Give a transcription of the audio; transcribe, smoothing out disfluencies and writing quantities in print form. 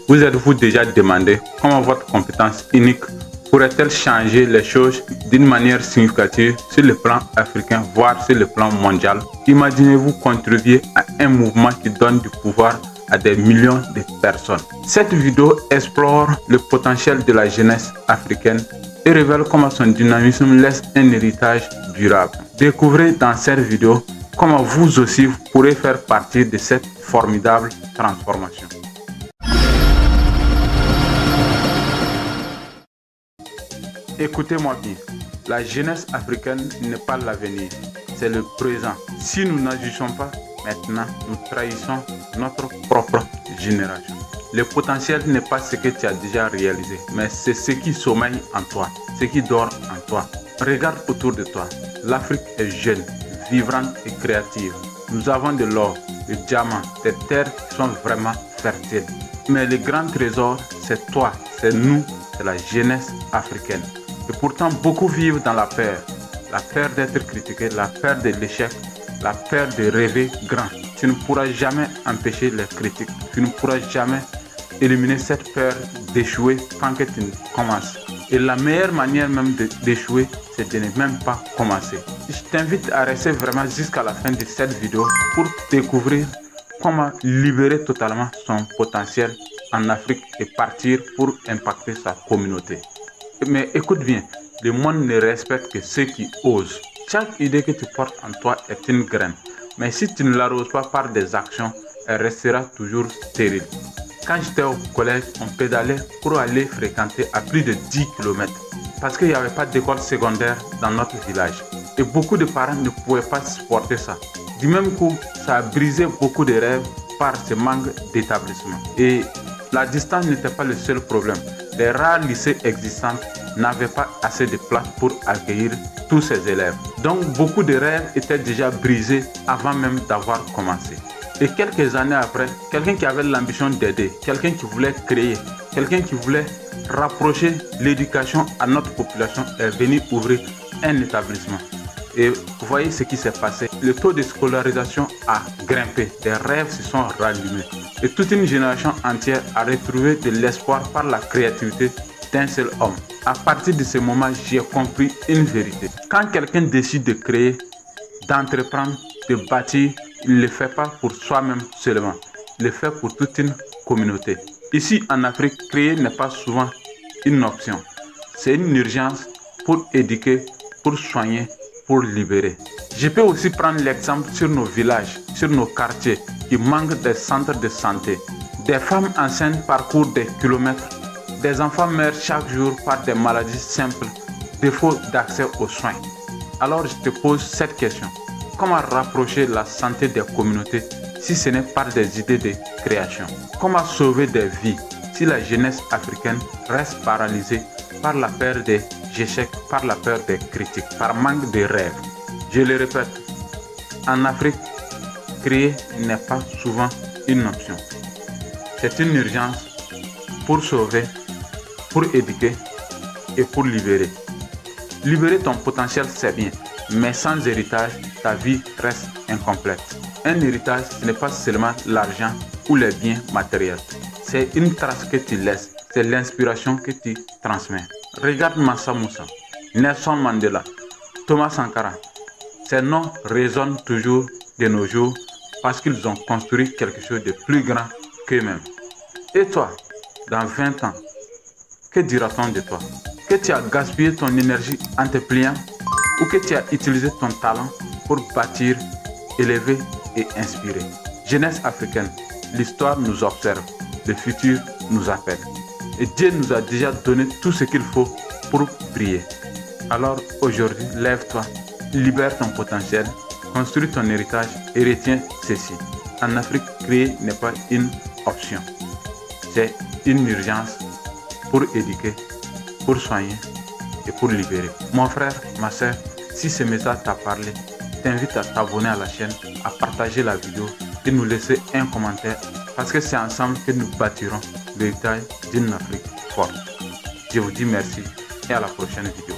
Vous êtes-vous déjà demandé comment votre compétence unique pourrait-elle changer les choses d'une manière significative sur le plan africain, voire sur le plan mondial? Imaginez-vous contribuer à un mouvement qui donne du pouvoir à des millions de personnes. Cette vidéo explore le potentiel de la jeunesse africaine et révèle comment son dynamisme laisse un héritage durable. Découvrez dans cette vidéo comment vous aussi vous pourrez faire partie de cette formidable transformation. Écoutez-moi bien, la jeunesse africaine n'est pas l'avenir, c'est le présent. Si nous n'agissons pas maintenant, nous trahissons notre propre génération. Le potentiel n'est pas ce que tu as déjà réalisé, mais c'est ce qui sommeille en toi, ce qui dort en toi. Regarde autour de toi, l'Afrique est jeune, vibrante et créative. Nous avons de l'or, des diamants, des terres qui sont vraiment fertiles. Mais le grand trésor, c'est toi, c'est nous, c'est la jeunesse africaine. Et pourtant, beaucoup vivent dans la peur d'être critiqué, la peur de l'échec, la peur de rêver grand. Tu ne pourras jamais empêcher les critiques, tu ne pourras jamais éliminer cette peur d'échouer tant que tu ne commences. Et la meilleure manière même d'échouer, c'est de ne même pas commencer. Je t'invite à rester vraiment jusqu'à la fin de cette vidéo pour découvrir comment libérer totalement son potentiel en Afrique et partir pour impacter sa communauté. Mais écoute bien, le monde ne respecte que ceux qui osent. Chaque idée que tu portes en toi est une graine. Mais si tu ne l'arroses pas par des actions, elle restera toujours stérile. Quand j'étais au collège, on pédalait pour aller fréquenter à plus de 10 km. Parce qu'il n'y avait pas d'école secondaire dans notre village. Et beaucoup de parents ne pouvaient pas supporter ça. Du même coup, ça a brisé beaucoup de rêves par ce manque d'établissement. Et la distance n'était pas le seul problème. Les rares lycées existants n'avaient pas assez de place pour accueillir tous ces élèves. Donc beaucoup de rêves étaient déjà brisés avant même d'avoir commencé. Et quelques années après, quelqu'un qui avait l'ambition d'aider, quelqu'un qui voulait créer, quelqu'un qui voulait rapprocher l'éducation à notre population est venu ouvrir un établissement. Et vous voyez ce qui s'est passé. Le taux de scolarisation a grimpé, des rêves se sont rallumés. Et toute une génération entière a retrouvé de l'espoir par la créativité d'un seul homme. À partir de ce moment, j'ai compris une vérité. Quand quelqu'un décide de créer, d'entreprendre, de bâtir, il ne le fait pas pour soi-même seulement. Il le fait pour toute une communauté. Ici en Afrique, créer n'est pas souvent une option. C'est une urgence pour éduquer, pour soigner, pour libérer. Je peux aussi prendre l'exemple sur nos villages, sur nos quartiers qui manquent des centres de santé. Des femmes enceintes parcourent des kilomètres. Des enfants meurent chaque jour par des maladies simples, défaut d'accès aux soins. Alors je te pose cette question. Comment rapprocher la santé des communautés si ce n'est pas des idées de création? Comment sauver des vies si la jeunesse africaine reste paralysée par la peur des échecs, par la peur des critiques, par manque de rêves? Je le répète, en Afrique, créer n'est pas souvent une option. C'est une urgence pour sauver, pour éduquer et pour libérer. Libérer ton potentiel, c'est bien, mais sans héritage, ta vie reste incomplète. Un héritage, ce n'est pas seulement l'argent ou les biens matériels. C'est une trace que tu laisses, c'est l'inspiration que tu transmets. Regarde Mansa Musa, Nelson Mandela, Thomas Sankara. Ces noms résonnent toujours de nos jours parce qu'ils ont construit quelque chose de plus grand qu'eux-mêmes. Et toi, dans 20 ans, que dira-t-on de toi? Que tu as gaspillé ton énergie en te pliant ou que tu as utilisé ton talent pour bâtir, élever et inspirer? Jeunesse africaine, l'histoire nous observe, le futur nous appelle. Et Dieu nous a déjà donné tout ce qu'il faut pour briller. Alors aujourd'hui, lève-toi, libère ton potentiel, construis ton héritage et retiens ceci. En Afrique, créer n'est pas une option. C'est une urgence pour éduquer, pour soigner et pour libérer. Mon frère, ma soeur, si ce message t'a parlé, t'invite à t'abonner à la chaîne, à partager la vidéo et nous laisser un commentaire parce que c'est ensemble que nous bâtirons l'héritage d'une Afrique forte. Je vous dis merci et à la prochaine vidéo.